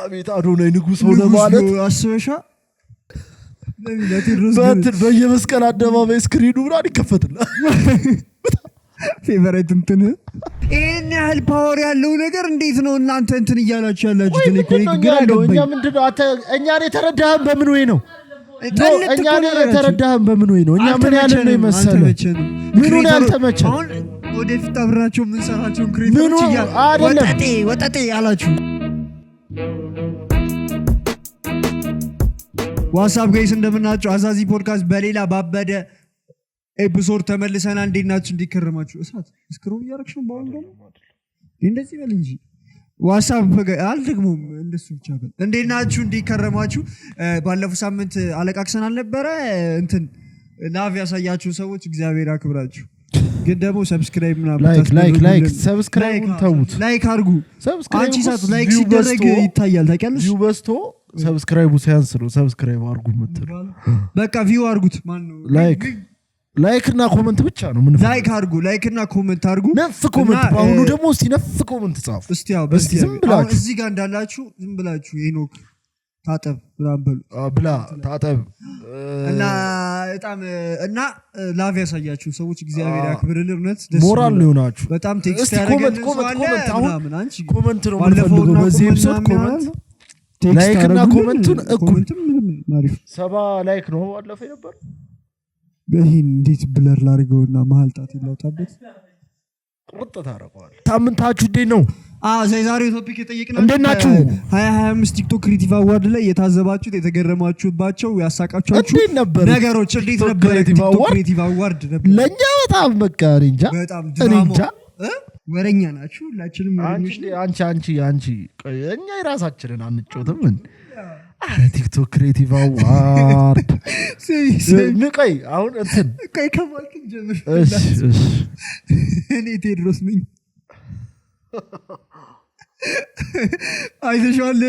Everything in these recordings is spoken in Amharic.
አቤት አዶናይ ንጉስ ሆነ ማለት አስበሻ በእንትን በየመስቀል አደባባይ ስክሪኑ ብራን ይከፈትልሃል። ፌቨራይት እንትን ይሄን ያህል ፓወር ያለው ነገር እንዴት ነው እናንተ እንትን እያላችሁ ያላችሁት? እኔ እኛ ምንድነው እኛ የተረዳህን በምን ወይ ነው? እኛ የተረዳህን በምን ወይ ነው? እኛ ምን ያለ ነው መሰለህ? ምኑን ያልተመቸን? አሁን ወደፊት አብራችሁ ምን ሰራችሁ? ክሬቲቪቲ ወጣጤ ያላችሁ ዋትስአፕ ጋይስ እንደምናችሁ አዛዚ ፖድካስት በሌላ ባበደ ኤፒሶድ ተመልሰናል። እንዴት ናችሁ? እንዲከረማችሁ እሳት ስክሮል እያደረግሽ ነው። ባሁን ደግሞ እንደዚህ በል እንጂ ዋትስአፕ አልደግሞም እንደሱ ብቻ በል። እንዴት ናችሁ? እንዲከረማችሁ ባለፈው ሳምንት አለቃክሰን አልነበረ እንትን ላቭ ያሳያችሁ ሰዎች እግዚአብሔር ያክብራችሁ። ግን ደግሞ ሰብስክራይብ ምናምን ላይክ ሰብስክራይብ ተውት፣ ላይክ አድርጉ። አንቺ ሳት ላይክ ሲደረግ ይታያል ታውቂያለሽ። ቪው በዝቶ ሰብስክራይቡ ሲያንስ ነው ሰብስክራይብ አድርጉ የምትል። በቃ ቪው አድርጉት። ማን ነው ላይክ እና ኮሜንት ብቻ ነው ምን ላይክ እና ኮሜንት አድርጉ። ነፍ ኮሜንት ባሁኑ ደግሞ እስቲ ነፍ ኮሜንት ጻፉ እስቲ። ያው በስቲ ዝም ብላችሁ እዚህ ጋር እንዳላችሁ ዝም ብላችሁ ሄኖክ ታጠብ ብላ ታጠብ እና በጣም እና ላቭ ያሳያችሁ ሰዎች እግዚአብሔር ያክብርልን። እውነት ደስ ሞራል ነው ይሆናችሁ። በጣም ቴክስት ያደረገልን ኮሜንት አሁን ኮሜንት ነው የምንፈልገው በዚህ ኤፒሶድ ኮሜንት ላይክ እና ኮሜንቱን እኩል 70 ላይክ ነው አለፈ ነበር። በይን እንዴት ብለር ላድርገውና መሀል ጣት ይላውጣበት ቁርጥ ታረቀዋል። ታምንታችሁ እንዴት ነው? ዛሬው ቶፒክ የጠየቅናችሁ እንዴት ናችሁ? 2025 ቲክቶክ ክሬቲቭ አዋርድ ላይ የታዘባችሁት የተገረማችሁባቸው ያሳቃችኋችሁ ነገሮች እንዴት ነበር? ቲክቶክ ክሬቲቭ አዋርድ ነበር ለኛ በጣም በቃ እንጃ በጣም ድራማ ወረኛ ናችሁ ሁላችንም። አንቺ እኛ የራሳችንን አንጮትም ምን? አረ ቲክቶክ ክሬቲቭ አዋርድ ንቀይ አሁን እንትን ቆይ ከማልክ ጀምር። እሺ እኔ ቴድሮስ ነኝ። አይተሻል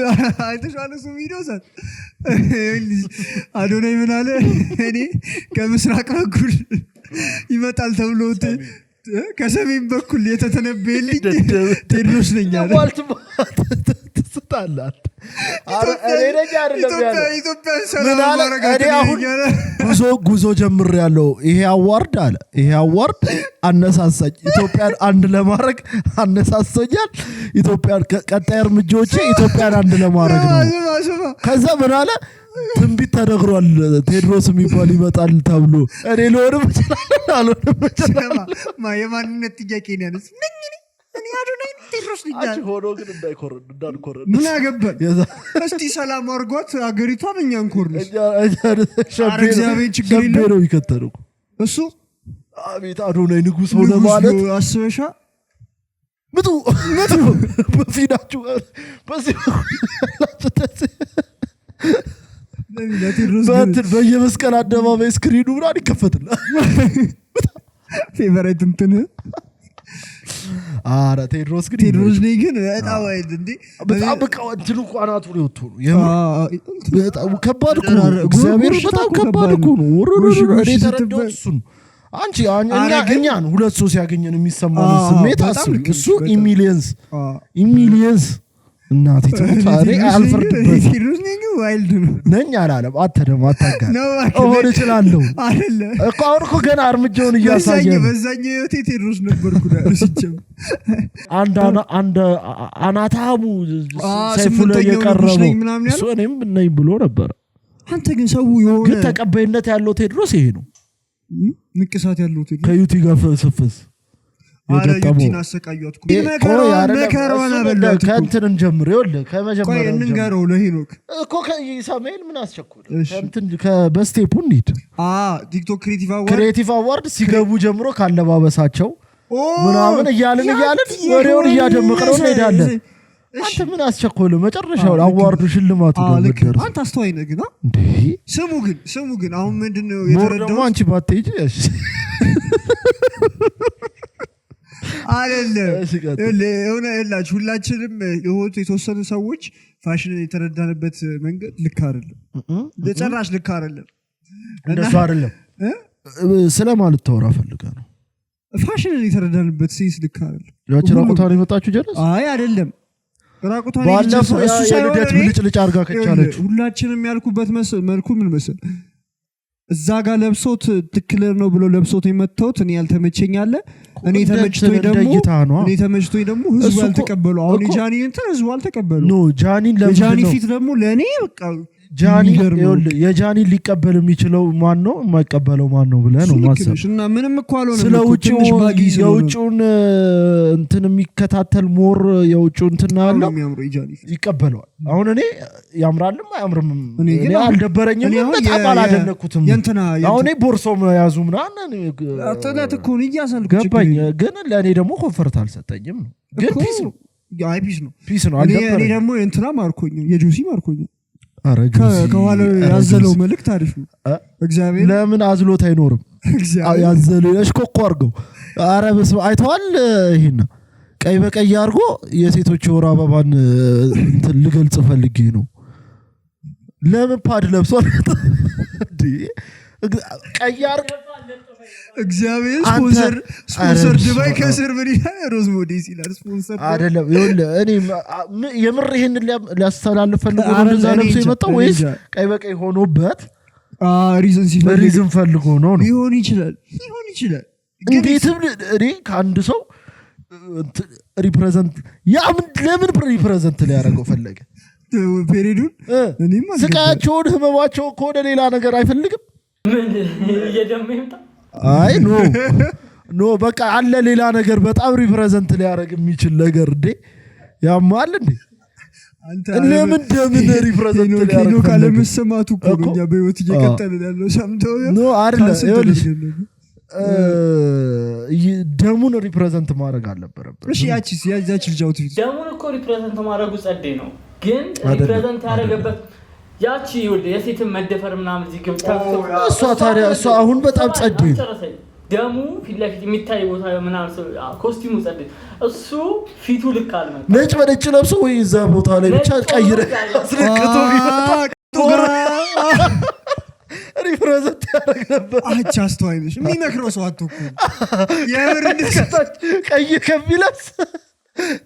እሱ ቪዲዮ ሰት አዶናይ ምን አለ? እኔ ከምስራቅ በኩል ይመጣል ተብሎ ከሰሜን በኩል የተተነበየልኝ ቴድሮስ ነኝ አለ። ትስታላት ጉዞ ጀምር ያለው ይሄ አዋርድ አለ። ይሄ አዋርድ አነሳሳኝ፣ ኢትዮጵያን አንድ ለማድረግ አነሳሰኛል። ኢትዮጵያን ቀጣይ እርምጃዎቼ ኢትዮጵያን አንድ ለማድረግ ነው። ከዛ ምን አለ? ትንቢት ተነግሯል ቴድሮስ የሚባል ይመጣል ተብሎ። እኔ ልሆንም እችላለሁ አልሆንም እችላለሁ። የማንነት ጥያቄ ነው ያነስ እኔ አዶናይ ቴድሮስ ልጅ ሆኖ ግን እንዳንኮረን ምን አገባን? እስቲ ሰላም አድርጓት አገሪቷን እኛን ኮርነስ እግዚአብሔር ችግር ነው ይከተለው እሱ። አቤት አዶናይ ንጉስ ሆነ ማለት አስበሻ ምጡ በፊናችሁ በዚህ በእንትን በየመስቀል አደባባይ ስክሪኑ ብራን ይከፈትልሃል። ፌቨራይት እንትን አረ ቴድሮስ ግን በጣም አይድ እንዴ በጣም በቃ እንትኑ ቋናቱ ነው ወጥቶ ነው በጣም ከባድ እኮ ነው። እግዚአብሔር በጣም ከባድ እኮ ነው። እኔ ተረዳው እሱን አንቺ እኛን ሁለት ሰው ሲያገኘን የሚሰማን ስሜት አስብ። እሱ ኢሚሊየንስ እናቴ ታሪ አልፈርድበት ቴድሮስ ነኝ ዋይልድ ነው ነኝ አላለም። አተደም አታጋር ኦሆን ይችላልው አይደለ እኮ አሁን እኮ ገና እርምጃውን እያሳየ በዛኛው ቴድሮስ ነበርኩ ዳርስችም አንድ አናታሙ ሰይፉ ላይ የቀረበው እሱ እኔም ነኝ ብሎ ነበር። አንተ ግን ሰው የሆነ ግን ተቀባይነት ያለው ቴድሮስ ይሄ ነው። ንቅሳት ያለው ቴድሮስ ከዩቲ ጋር ፈሰፈስ የገጠመው አሰቃዩት መከራዋን አበላት። ከእንትን ጀምር ይኸውልህ ከመጀመሪያው ቆይ እንንገረው ለሄኖክ እኮ ከሳሙኤል ምን አስቸኩል እንትን በስቴፑ እንሂድ። ቲክቶክ ክሬቲቭ አዋርድ ሲገቡ ጀምሮ ካለባበሳቸው ምናምን እያልን ወሬውን እያደመቅነው እንሄዳለን። አንተ ምን አስቸኮለ? መጨረሻው አዋርዱ ሽልማቱ ደረሰ። አንተ አስተዋይ ነህ ግን እንዴ ስሙ ግን አሁን ምንድነው የተረዳው? አንቺ ባትሄጂ እሺ አይደለም ሁላችንም የሆኑ የተወሰኑ ሰዎች ፋሽንን የተረዳንበት መንገድ ልክ አይደለም። ለጭራሽ ልክ አይደለም። እንደሱ አይደለም። ስለማለት ተወራ ፈልጋ ነው። ፋሽንን የተረዳንበት ሲስ ልክ አይደለም። ያቺ ራቆታን የመጣችሁ ጀለስ አይደለም ባለፈው የልደት ብልጭልጭ አርጋ ከቻለች ሁላችንም ያልኩበት መልኩ ምን መሰል እዛ ጋር ለብሶት ትክክለር ነው ብሎ ለብሶት የመተውት እኔ ያልተመቸኝ አለ እኔ ተመችቶኝ ደግሞ ህዝቡ ያልተቀበሉ አሁን ጃኒ እንትን ህዝቡ አልተቀበሉ ኖ ጃኒ ፊት ደግሞ ለኔ በቃ የጃኒ ሊቀበል የሚችለው ማን ነው የማይቀበለው ማን ነው ብለህ ነው ማሰብ እና ምንም እኮ አልሆነም ስለውጪው የውጪውን እንትን የሚከታተል ሞር የውጪው እንትን ያለው ይቀበለዋል አሁን እኔ ያምራልም አያምርም እኔ አልደበረኝም በጣም አላደነኩትም አሁን ቦርሶም ያዙ ምናምን አጥላት እኮ ነው ያሳልኩ ገባኝ ግን ለኔ ደግሞ ኮንፈርት አልሰጠኝም ነው ግን ፒስ ነው እኔ ደግሞ እንትና ማርኮኝ የጁሲ ማርኮኝ ከኋላ ያዘለው መልእክት አሪፍ ነው እግዚአብሔር ለምን አዝሎት አይኖርም ያዘለው ለሽኮኮ አርገው አረ በስመ አይተዋል ይሄና ቀይ በቀይ አርጎ የሴቶች ወራ አበባን እንትን ልገልጽ ፈልጌ ነው ለምን ፓድ ለብሷል ቀይ አርግ እግዚአብሔር ስፖንሰር ድባይ ከስር ምን ይላል ሮዝ ሞዴስ ይላል ስፖንሰር አይደለም ይሁን እኔ የምር ይሄን ሊያስተላልፍ ፈልጎ ነው እንደዛ ለብሶ የመጣው ወይስ ቀይ በቀይ ሆኖበት ሪዝን ፈልጎ ነው ሊሆን ይችላል እንዴትም እኔ ከአንድ ሰው ሪፕሬዘንት ለምን ሪፕሬዘንት ሊያደርገው ፈለገ ፔሪዱን እኔማ ስቃያቸውን ህመማቸው ከሆነ ሌላ ነገር አይፈልግም ምን እየደመ ይምጣ አይ ኖ በቃ አለ ሌላ ነገር በጣም ሪፕሬዘንት ሊያደርግ የሚችል ነገር እንዴ ያማል እንዴ ለምን ደምን ሪፕሬዘንት ሊያደርግ ነው ካለመሰማቱ ቆኛ በህይወት እየቀጠለ ያለው ሰምተው ኖ አይደለም ደሙን ሪፕሬዘንት ማድረግ አልነበረበት እሺ ያቺ ልጃውት ፊት ደሙን እኮ ሪፕሬዘንት ማድረጉ ጸዴ ነው ግን ሪፕሬዘንት ያደረገበት ያቺ የሴትን መደፈር ምናምን እዚህ እሷ ታዲያ እሷ አሁን በጣም ጸዴ ደሙ ፊት ለፊት የሚታይ ቦታ ምናምን ኮስቲሙ ጸዴ እሱ ፊቱ ልክ አልመጣ ነጭ በነጭ ለብሶ ወይ እዛ ቦታ ላይ ብቻ ቀይረ አስለክቶ ሪፕሬዘንት ያደርግ ነበር አቻ አስተዋይነሽ የሚመክረው ሰው አትኩ የምር ቀይ ከሚለብስ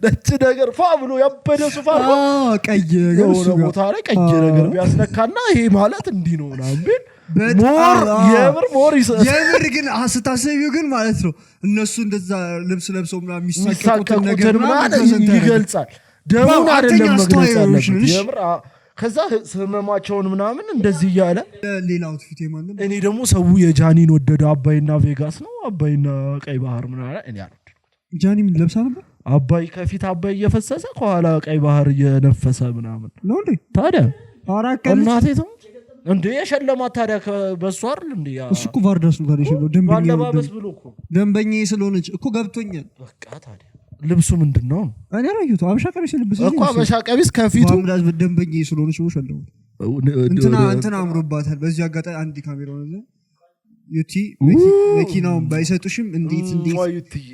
ነጭ ነገር ፋብሎ ያበደ ሱፋ ቀይ ነገር እሱ ቦታ ላይ ቀይ ነገር ቢያስነካና ይሄ ማለት እንዲህ ነው ናምን ሞር የምር ግን አስታሰቢው ግን ማለት ነው እነሱ እንደዛ ልብስ ለብሰው ምናምን የሚሳቀቁት ነገር ይገልጻል ደሙን አይደለም መግለጽ አለበት የምር ከዛ ህመማቸውን ምናምን እንደዚህ ያለ ሌላ አውትፊት የማንም እኔ ደግሞ ሰው የጃኒን ወደደ አባይና ቬጋስ ነው አባይና ቀይ ባህር ምናምን እኔ አልወደድኩት ጃኒ ምን ለብሳ ነበር አባይ ከፊት አባይ እየፈሰሰ ከኋላ ቀይ ባህር እየነፈሰ ምናምን ነው እንዴ ታዲያ አራከለ እናቴ ተው እንዴ የሸለማት ታዲያ በሱ አይደል እንዴ እሱ እኮ ቫርዳስ ነው ታዲያ ነው ደንበኛ ብሎ እኮ ደንበኛ ስለሆነች እኮ ገብቶኛል በቃ ታዲያ ልብሱ ምንድነው እኔ ራዩት አበሻ ቀሚስ ልብስ እኮ አበሻ ቀሚስ ከፊቱ አምላዝ ደንበኛ ስለሆነች ነው ሸለው እንትና አምሮባታል በዚህ አጋጣሚ አንድ ካሜራው ነው ዩቲ መኪናውን ባይሰጡሽም እንዴት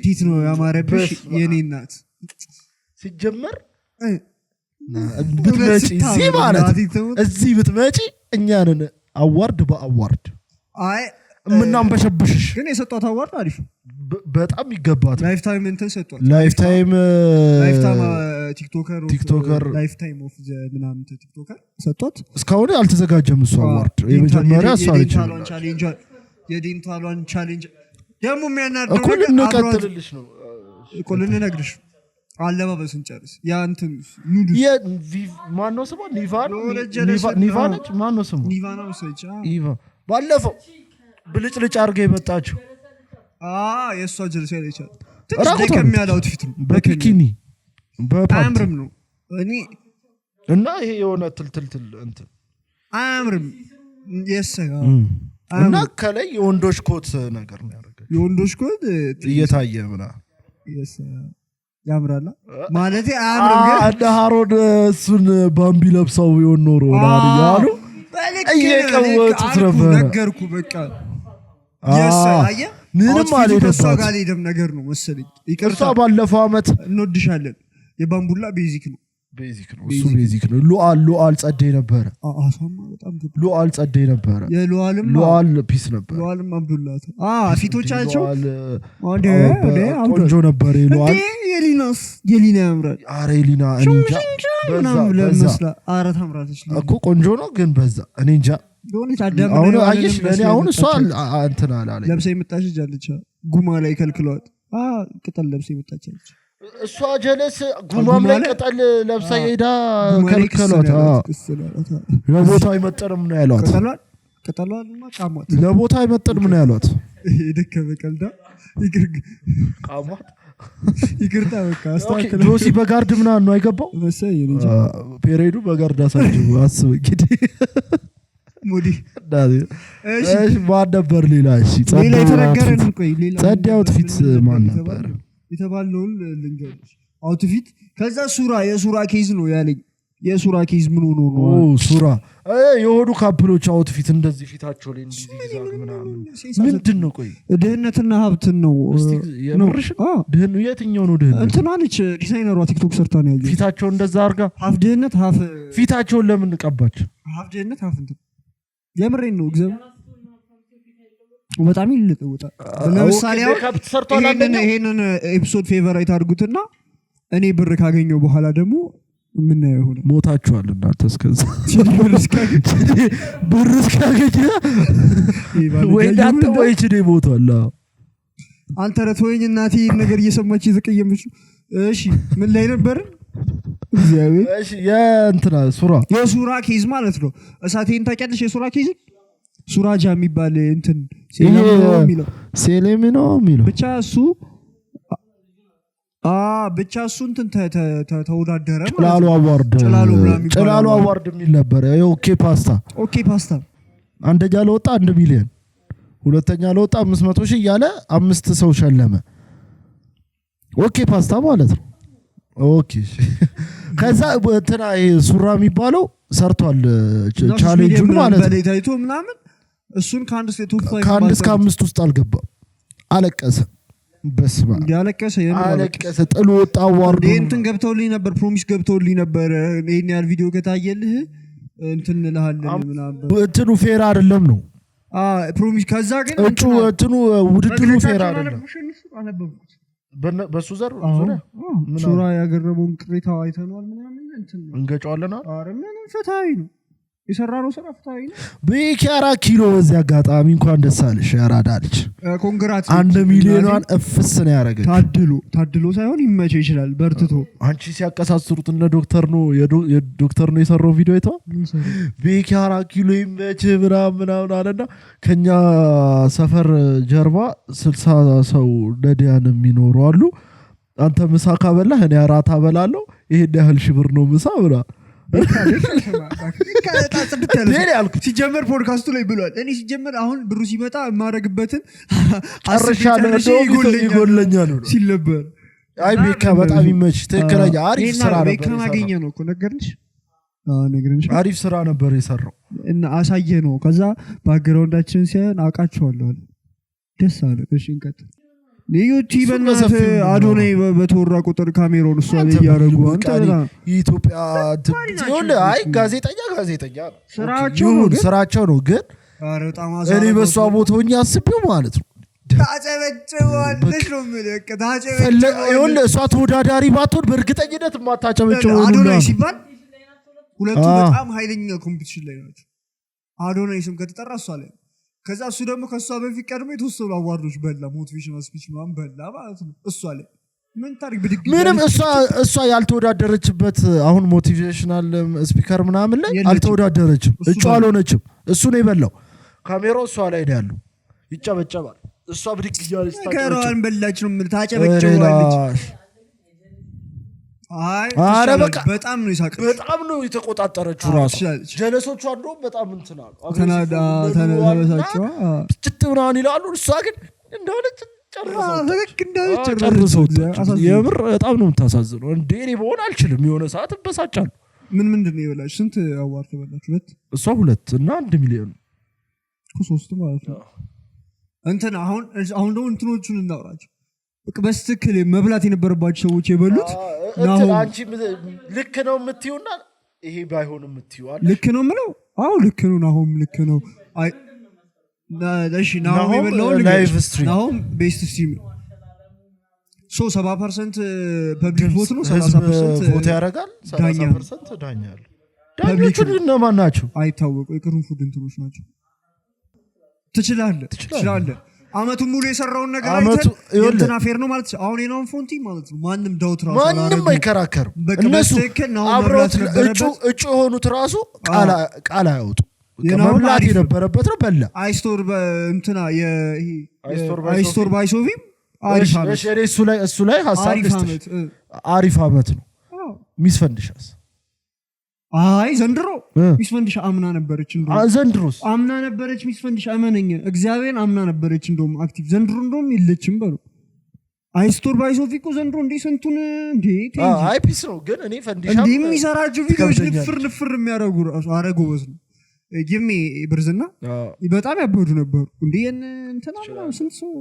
ፊት ነው ያማረብሽ የኔ እናት ሲጀመር ብትመጪ እዚህ ማለት እዚህ ብትመጪ እኛንን አዋርድ በአዋርድ አይ ምናንበሸብሽሽ ግን የሰጧት አዋርድ አሪፍ በጣም ይገባታል ላይፍ ታይም እንትን ሰጧት ላይፍ ታይም ቲክቶከር ላይፍ ታይም ኦፍ ዘ ምናምን ቲክቶከር ሰጧት እስካሁን አልተዘጋጀም እሱ አዋርድ የመጀመሪያ አሳለች የዴንታሏን ቻሌንጅ ደግሞ የሚያናደው እኮ ልንቀጥልልሽ ነው እኮ ልንነግርሽ አለባበስን ጨርስ ያ እንትን ማነው ስሟ ኒቫ ነች ማነው ስሟ ኒቫ ባለፈው ብልጭልጭ አድርጋ የመጣችው የእሷ ጀልሳ ይቻል ትንሽ ደከም ያለ አውትፊት ነው በቢኪኒ አያምርም ነው እኔ እና ይሄ የሆነ ትልትልትል እንትን አያምርም እና ከላይ የወንዶች ኮት ነገር ነው ያደረገው የወንዶች ኮት እየታየ ምናምን ያምራል ማለት አያምርም ግን አንድ ሃሮን እሱን ባምቢ ለብሰው ይሆን ኖሮ ያሉ እየቀወጡት ነበር ነገርኩ በቃ ምንም አልሄደም ነገር ነው መሰለኝ ይቅርታ ባለፈው አመት እንወድሻለን የባምቡላ ቤዚክ ነው ቤዚክ ነው እሱ ቤዚክ ነው ሉአል ጸዴ ነበር አሳማ በጣም ሉአል ጸዴ ነበር ሉአል ፒስ ነበር ሉአልም አብዱላህ ፊቶቻቸው ቆንጆ ነበር ሉአል የሊና ያምራል አረ የሊና እንጃ ለምስላ አረ ታምራለች እኮ ቆንጆ ነው ግን በዛ እኔ እንጃ አሁን አየሽ ለኔ አሁን እሷ እንትና አለ ለብሰ የመጣች ጃለች ጉማ ላይ ከልክሏት ቅጠል ለብሰ የመጣች እሷ ጀለስ ጉማም ላይ ቅጠል ለብሳ ሄዳ ከልክሏት ለቦታው አይመጥንም ነው ያሏት ቅጠሏንማ ቃሟት ለቦታው አይመጥንም ነው ያሏት ደከመ ቀልዳ ቃሟት ይቅርታ በቃ አስተካክለ ጆሲ በጋርድ ምናምን ነው አይገባው መሰይ እንጂ ፔሬዱ በጋርድ አሳጅው አስብ እንግዲህ ሙዲ እሺ ማን ነበር ሌላ እሺ ሌላ የተነገረን ቆይ ሌላ ጸድ አውትፊት ማን ነበር የተባለውን ልንገርሽ አውትፊት ከዛ የሱራ ኬዝ ነው ያለኝ የሱራ ኬዝ ምን ሆኖ ነው ሱራ የሆዱ ካፕሎች አውትፊት እንደዚህ ፊታቸው ላይ እንደዚህ ይዛግ ምናምን ምንድነው ቆይ ድህነትና ሀብትን ነው የምርሽ ድህነቱ የትኛው ነው ድህነት እንትና ነች ዲዛይነሯ ቲክቶክ ሰርታ ነው ያየው ፊታቸው እንደዛ አርጋ ሀፍ ድህነት ሀፍ ፊታቸውን ለምን ቀባች ሀፍ ድህነት ሀፍ እንትን የምሬን ነው እግዚአብሔር በጣም ይልጠውጣ ለምሳሌ ይሄንን ኤፒሶድ ፌቨራይት አድርጉትና እኔ ብር ካገኘው በኋላ ደግሞ ምን ይሆነ ሞታችኋል እናንተ እስከዛ ብር እስካገኘ ወይ ዳንተ ወይ እቺ ሞቷል አንተ ረቶኝ እናቴ ነገር እየሰማች ይዘቀየምሽ እሺ ምን ላይ ነበር እግዚአብሔር እሺ የሱራ ኬዝ ማለት ነው እሳቴን ታውቂያለሽ የሱራ ኬዝ ሱራጃ የሚባል እንትን ሴሌሚኖ የሚለው ብቻ እሱ እንትን ተወዳደረ ጭላሉ አዋርድ የሚል ነበር ኦኬ ፓስታ አንደኛ ለወጣ 1 ሚሊዮን ሁለተኛ ለወጣ 500,000 እያለ 5 ሰው ሸለመ ኦኬ ፓስታ ማለት ነው ኦኬ ከዛ እንትና ሱራ የሚባለው ሰርቷል ቻሌንጁን ማለት ነው በሌታይቶ ምናምን እሱን ከአንድ እስከ 5 ውስጥ አልገባም አለቀሰ በስማ አለቀሰ ጥሎ ወጣ አዋርዱ እንትን ገብተውልኝ ነበር ፕሮሚስ ገብተውልኝ ነበር ይሄን ያህል ቪዲዮ ከታየልህ እንትን እንልሃለን ምናምን እንትኑ ፌር አይደለም ነው ፕሮሚስ ከዛ ግን እንትኑ ውድድሩ ፌር አይደለም በሱ ዘር ሱራ ያገረበውን ቅሬታ አይተናል ምናምን እንትን እንገጫዋለን አረ ምንም ፈታዊ ነው የሰራነው ስራ ፍታዊ ነው በኪያራ ኪሎ በዚህ አጋጣሚ እንኳን ደስ አለሽ ያራዳልች ኮንግራት 1 ሚሊዮኗን እፍስ ነው ያረገች ታድሎ ሳይሆን ይመች ይችላል በርትቶ አንቺ ሲያቀሳስሩት እነ ዶክተር ነው የሰራው ቪዲዮ አይተው በኪያራ ኪሎ ይመች ምናምን አለና ከኛ ሰፈር ጀርባ 60 ሰው ነዲያን የሚኖሩ አሉ አንተ ምሳ ካበላህ እኔ አራት አበላለሁ ይሄን ያህል ሽብር ነው ምሳ ብላ ሲጀመር ፖድካስቱ ላይ ብሏል እኔ ሲጀመር አሁን ብሩ ሲመጣ የማረግበትን ይጎለኛል ሲል ነበር አይ ቤካ በጣም ይመች ትክክለኛ አሪፍ ስራ ነበር ቤካን አገኘ ነው እኮ ነገርንሽ አሪፍ ስራ ነበር የሰራው እና አሳየ ነው ከዛ ባክግራውንዳችን ሲያን አውቃቸዋለሁ ደስ አለ እሺ እንቀጥል ዩቲዩብ እና አዶናይ በተወራ ቁጥር ካሜራውን እሷ ላይ ያረጉ አንተና የኢትዮጵያ ትውል አይ ጋዜጠኛ ስራቸው ነው ግን እኔ በሷ ቦታውኝ አስቤው ማለት ነው ታጨበጭዋለሽ ነው ይኸውልህ እሷ ተወዳዳሪ ባትሆን በእርግጠኝነት የማታጨበጭበው አዶናይ ሲባል ሁለቱ በጣም ኃይለኛ ኮምፒቲሽን ላይ ናቸው አዶናይ ስም ከተጠራ እሷ ላይ ከዛ እሱ ደግሞ ከሷ በፊት ቀድሞ የተወሰኑ አዋርዶች በላ ሞቲቬሽናል ስፒች ምናምን በላ ማለት ነው እሷ ላይ ምን ታሪክ ብድግ ምንም እሷ ያልተወዳደረችበት አሁን ሞቲቬሽናል ስፒከር ምናምን ላይ አልተወዳደረችም እጩ አልሆነችም እሱ ነው የበላው ካሜራው እሷ ላይ ነው ያለው ይጨበጨባል እሷ ብድግ እያለች ከራን በላች ነው ታጨበጭባለች አረ በጣም ነው ይሳቀ በጣም ነው የተቆጣጠረችው ራሱ ጀለሶቹ አንዱ በጣም እንትናሉ ተናዳለሳቸው ትጥብራን ይላሉ እሷ ግን እንደሆነች ጨርሰው የምር በጣም ነው የምታሳዝነው እንዴ እኔ በሆነ አልችልም የሆነ ሰዓት በሳጫለሁ ምንድነው ይበላሽ ስንት አዋርድ በላችሁ እሷ 2 እና 1 ሚሊዮን 3 ማለት ነው እንትን አሁን ደግሞ እንትኖቹን እናውራቸው በስትክክል መብላት የነበረባቸው ሰዎች የበሉት አንቺ ልክ ነው የምትዩና ይሄ ባይሆን የምትዩ አለ ልክ ነው ምለው አው ልክ ነው ናሆም ልክ ነው አይ እሺ ናሆም የበላው ላይቭ ስትሪም ናሆም ቤስት ስትሪም ሶ 70% ፐብሊክ ቮት ነው 30% ቮት ያደርጋል 30% ዳኛ አለ ዳኞቹ እነማን ናቸው አይታወቁ የቅርንፉድ እንትኖች ናቸው ትችላለህ አመቱን ሙሉ የሰራውን ነገር አይተን እንትና ፌር ነው ማለት አሁን የናውን ፎንቲ ማለት ነው ማንም ዳውት ራሱ ማንም አይከራከሩ እነሱ አብሮት እጩ የሆኑት ራሱ ቃል አያወጡ መብላት የነበረበት ነው በላ አይስቶር እንትና አይስቶር ባይሶቪም እሱ ላይ ሀሳብ አሪፍ አመት ነው ሚስፈንድሻስ አይ ዘንድሮ ሚስፈንድሽ አምና ነበረች ዘንድሮስ አምና ነበረች ሚስፈንድሽ አመነኝ እግዚአብሔርን አምና ነበረች እንደውም አክቲቭ ዘንድሮ እንደውም የለችም በሉ አይስቶር ባይሶፊኮ ዘንድሮ እንዴ ስንቱን እንዴ አይ ፒስ ነው ግን እኔ ፈንዲሻ እንዴ የሚሰራቸው ቪዲዮዎች ንፍር የሚያደርጉ ራሱ አረጎበዝ ነው ጊሚ ብርዝና በጣም ያበዱ ነበሩ እንዴ እንትና ምናምን ስንት ሰው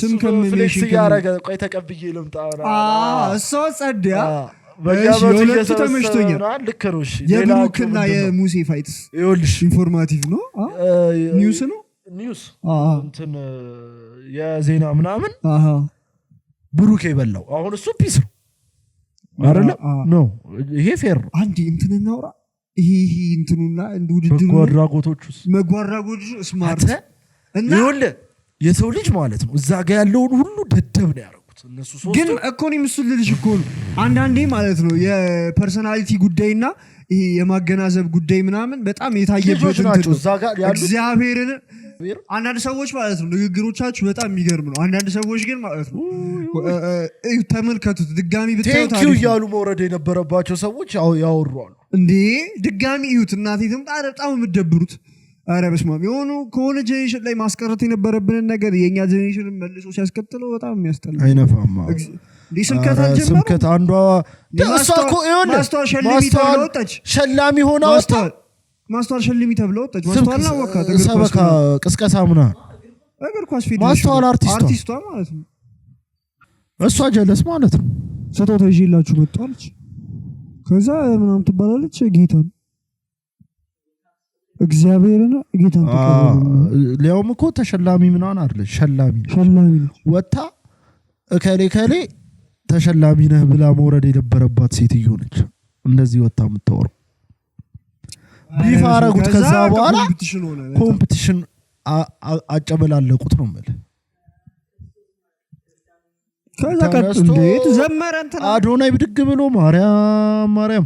ስም ከፍሌክስ ያረገ ቆይ ተቀብዬ ልምጣና እሷ ጸድያ በየአመቱ ተመሽቶኛል ልክ ነው እሺ የብሩክና የሙሴ ፋይትስ ይኸውልሽ ኢንፎርማቲቭ ነው ኒውስ ነው ኒውስ እንትን የዜና ምናምን ብሩክ የበላው አሁን እሱ ፒስ ነው አይደለ ነው ይሄ ፌር ነው አንዴ እንትን እናውራ ይሄ እንትኑና ውድድሩ መጓራጎቶቹ ስማርት እና ይኸውልህ የሰው ልጅ ማለት ነው እዛ ጋር ያለውን ሁሉ ደደብ ነው ያደረጉት እነሱ ሶስቱ ግን እኮ ነው ምስል ልጅ እኮ ነው አንዳንዴ ማለት ነው የፐርሰናሊቲ ጉዳይና ይሄ የማገናዘብ ጉዳይ ምናምን በጣም የታየበት ናቸው እዛ ጋር ያሉት እግዚአብሔርን አንዳንድ ሰዎች ማለት ነው ንግግሮቻችሁ በጣም የሚገርም ነው አንዳንድ ሰዎች ግን ማለት ነው ተመልከቱት ድጋሚ ብታዩት ቴንኪው እያሉ መውረድ የነበረባቸው ሰዎች ያወሩ አሉ እንዴ ድጋሚ እዩት እናቴ ትምጣ በጣም የምትደብሩት አረ በስማም የሆኑ ከሆነ ጄኔሬሽን ላይ ማስቀረት የነበረብንን ነገር የኛ ጄኔሬሽን መልሶ ሲያስከትለው በጣም የሚያስጠላ አይነፋማ ስብከት አልጀመረም ስብከት አንዷ ደስታኮ ይሆነ ሸላሚ ሆና ማስተዋል ሸልሚ ተብለው ወጣች ማስተዋልና ወካት ሰበካ ቅስቀሳ ምናምን እግር ኳስ ፌዴሬሽን ማስተዋል አርቲስቷ ማለት ነው እሷ ጀለስ ማለት ነው ሰቶታ ይዤላችሁ መጣለች ከዛ ምናምን ትባላለች ጌታን እግዚአብሔርና ጌታን ተቀበሉ ሊያውም እኮ ተሸላሚ ምናምን አይደል ሸላሚ ወጣ ከሌ ተሸላሚ ነህ ብላ መውረድ የነበረባት ሴትዮ ነች እንደዚህ ወጣ የምታወራው ቢፋ አረጉት ከዛ በኋላ ኮምፒቲሽን አጨበላለቁት ነው ማለት ከዛ ቀጥንዴት ዘመረ እንትና አዶናይ ብድግ ብሎ ማርያም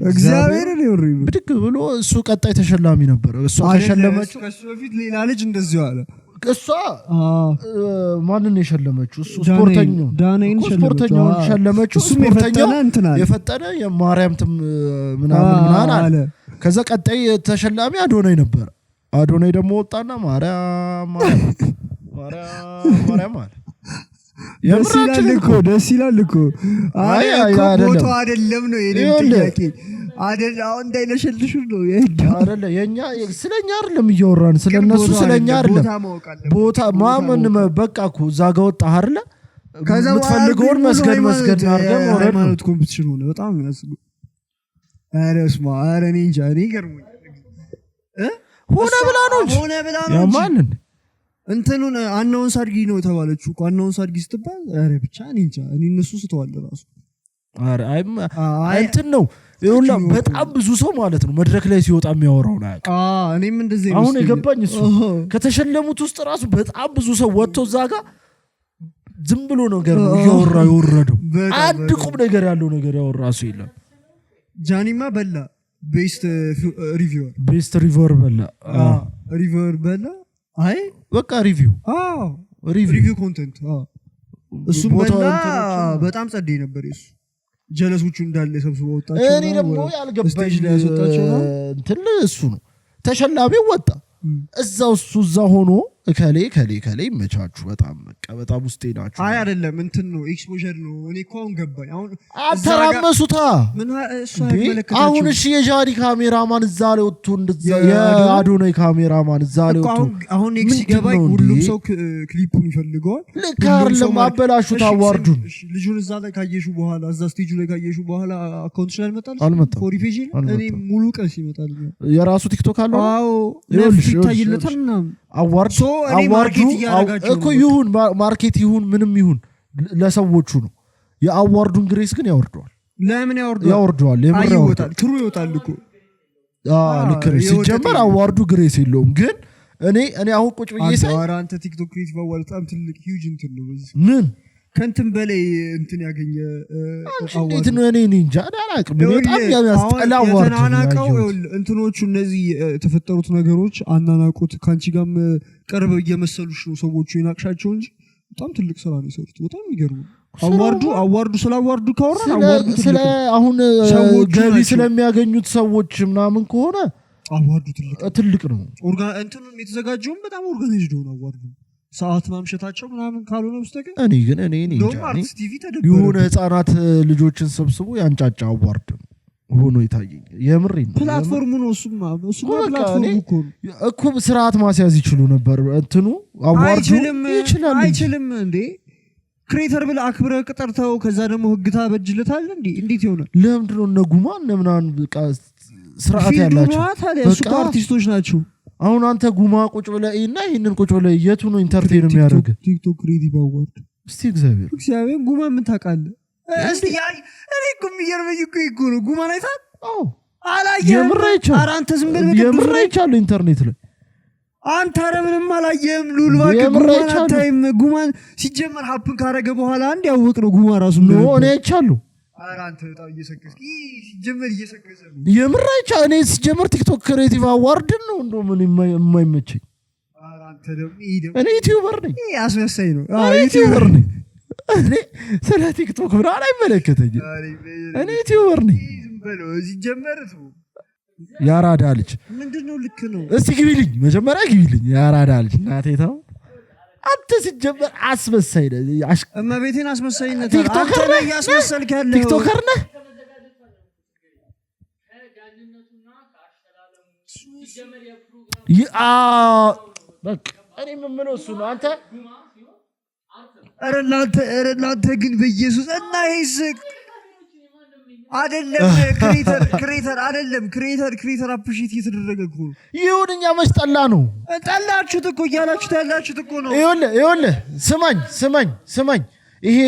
እግዚአብሔርን ይወሪ ብድግ ብሎ እሱ ቀጣይ ተሸላሚ ነበር እሱ ተሸለመችው ከሱ በፊት ሌላ ልጅ እንደዚህ አለ እሷ ማንን የሸለመችው እሱ ስፖርተኛው ሸለመችው ስፖርተኛው የፈጠነ የማርያም ምናምን አለ ከዛ ቀጣይ ተሸላሚ አዶናይ ነበር አዶናይ ደግሞ ወጣና ማርያም አለ ደስ ይላል እኮ አይ ቦቶ አይደለም ነው የኔ ጥያቄ አሁን እንዳይለሽልሽ ነው አይደለ የኛ ስለኛ አይደለም እያወራን ስለነሱ ስለኛ አይደለም ቦታ ማመን በቃኩ ዛጋ ወጣ አይደለ የምትፈልገውን መስገድ አድርገን ወረድ ማለት ኮምፒቲሽን ሆነ በጣም ያስጉ አረስማ አረኔ እንጃ እኔ ገርሞኝ ሆነ ብላ ነው ያማንን እንትኑን አናውን ሳድጊ ነው ተባለችው እኮ አናውን ሳድጊ ስትባል አረ ብቻ እኔ እንጃ እኔ እነሱ ስተዋል ራሱ አረ እንትን ነው ይሁላ በጣም ብዙ ሰው ማለት ነው መድረክ ላይ ሲወጣ የሚያወራው ነው እኔም እንደዚህ አሁን የገባኝ እሱ ከተሸለሙት ውስጥ ራሱ በጣም ብዙ ሰው ወጥቶ ዛጋ ዝም ብሎ ነገር ነው እያወራ ይወረደው አንድ ቁም ነገር ያለው ነገር ያወራ እሱ የለም ጃኒማ በላ ቤስት ሪቪወር በላ አይ በቃ ሪቪው ኮንቴንት እሱ በጣም ጸዴ ነበር እሱ ጀለሶቹ እንዳለ ሰብስበው ወጣቸው እኔ ደግሞ ያልገባኝ እንትን እሱ ነው ተሸላሚው ወጣ እዛው ሆኖ ከሌ ይመቻችሁ በጣም ውስጤ ናችሁ አይ አይደለም እንትን ነው ኤክስፖዠር ነው እኔ እኮ አሁን ገባኝ አሁን አተራመሱታ ምን እሱ አይመለከታችሁ አሁን እሺ የጃኒ ካሜራማን እዛ ላይ ወጥቶ እንደዛ የአዶናይ ካሜራማን እዛ ላይ ወጥቶ አሁን ኤክስ ገባኝ ሁሉም ሰው ክሊፑን ይፈልገዋል ልክ አይደለም አበላሹት አዋርዱን ልጁን እዛ ላይ ካየሹ በኋላ እዛ ስቴጁ ላይ ካየሹ በኋላ አካውንት ላይ መጣል ፎሪፌጂ እኔ ሙሉ ቀን ይመጣል የራሱ ቲክቶክ አለው አዎ ለፍት ይታይለታልና አዋርዱ እኮ ይሁን ማርኬት ይሁን ምንም ይሁን ለሰዎቹ ነው የአዋርዱን ግሬስ ግን ያወርደዋል ለምን ያወርደዋል ይወጣል ትሩ ይወጣል እኮ ልክ ነው ሲጀመር አዋርዱ ግሬስ የለውም ግን እኔ አሁን ቁጭ ብዬ ሳይ አንተ ቲክቶክ ክሬቲቭ አዋርድ በጣም ትልቅ ሂውጅ እንትን ነው ምን ከንትን በላይ እንትን ያገኘ እንዴት ነው እኔ እንጃ አላውቅም በጣም ያስጠላ አዋርድ አናናቀው እንትኖቹ እነዚህ ተፈጠሩት ነገሮች አናናቁት ካንቺ ጋርም ቀርበው እየመሰሉሽ ነው ሰዎቹ ይናቅሻቸው እንጂ በጣም ትልቅ ስራ ነው የሰሩት በጣም ይገርም አዋርዱ ስላዋርዱ ካወራን አዋርዱ ስለ አሁን ገቢ ስለሚያገኙት ሰዎች ምናምን ከሆነ አዋርዱ ትልቅ ነው እንትኑን የተዘጋጀውን በጣም ኦርጋናይዝድ ነው አዋርዱ ሰዓት ማምሸታቸው ምናምን ካልሆነ በስተቀር እኔ ግን የሆነ ህፃናት ልጆችን ሰብስቦ ያንጫጫ አዋርድ ሆኖ ይታየኝ የምሬን ፕላትፎርሙ ነው እሱማ ፕላትፎርሙ እኮ ስርዓት ማስያዝ ይችሉ ነበር እንትኑ አዋርዱ አይችልም እንዴ ክሬተር ብለ አክብረ ቅጠርተው ከዛ ደግሞ ህግታ በጅለታል እንዴት ይሆናል ለምንድነው እነጉማ እነምናን በቃ ስርዓት ያላቸው በቃ አርቲስቶች ናቸው አሁን አንተ ጉማ ቁጭ ብለህ እና ይሄንን ቁጭ ብለህ የቱ ነው ኢንተርቴን የሚያደርግ ቲክቶክ ክሬቲቭ አዋርድ እስቲ እግዚአብሔር ጉማ ምን ታውቃለህ እስቲ እኔ እኮ የሚገርመኝ እኮ ነው ጉማ ላይ ታል አላየህም ኧረ አንተ ዝም ብለህ የምር አይቻለሁ ኢንተርኔት ላይ አንተ ኧረ ምንም አላየህም ሉል ጉማን አታይም ጉማን ሲጀመር ሀፕን ካረገ በኋላ አንድ ያወቅ ነው ጉማ ራሱ ነው እኔ አይቻለሁ ኧረ አንተ በጣም እየሰከስክ ሲጀመር እየሰከሰ የምር አይቻለሁ እኔ ሲጀመር ቲክቶክ ክሬቲቭ አዋርድ ነው እንደው ምን የማይመቸኝ ኧረ አንተ ደግሞ እኔ ዩቲዩበር ነኝ አስመሳይ ነው ዩቲዩበር ነኝ እኔ ስለ ቲክቶክ ምናምን አይመለከተኝም እኔ ዩቲዩበር ነኝ ዝም በለው ሲጀመር ነው ያራዳ ልጅ ምንድነው ልክ ነው እስቲ ግቢልኝ መጀመሪያ ግቢልኝ ያራዳ ልጅ እናቴ ተው አንተ ሲጀመር አስመሳይ ነህ እመቤቴን አስመሳይነት አንተ ላይ ያስመሰልክ ያለው ቲክቶከር ነህ በቃ እኔ የምለው እሱ ነው አንተ ኧረ እናንተ ግን በኢየሱስ እና ይሄስ አይደለም ክሬተር አይደለም ክሬተር አፕሪሺየት እየተደረገ እኮ ይሁን እኛ መች ጠላ ነው ጠላችሁት እኮ እያላችሁት ያላችሁት እኮ ነው ይኸውልህ ስማኝ ይሄ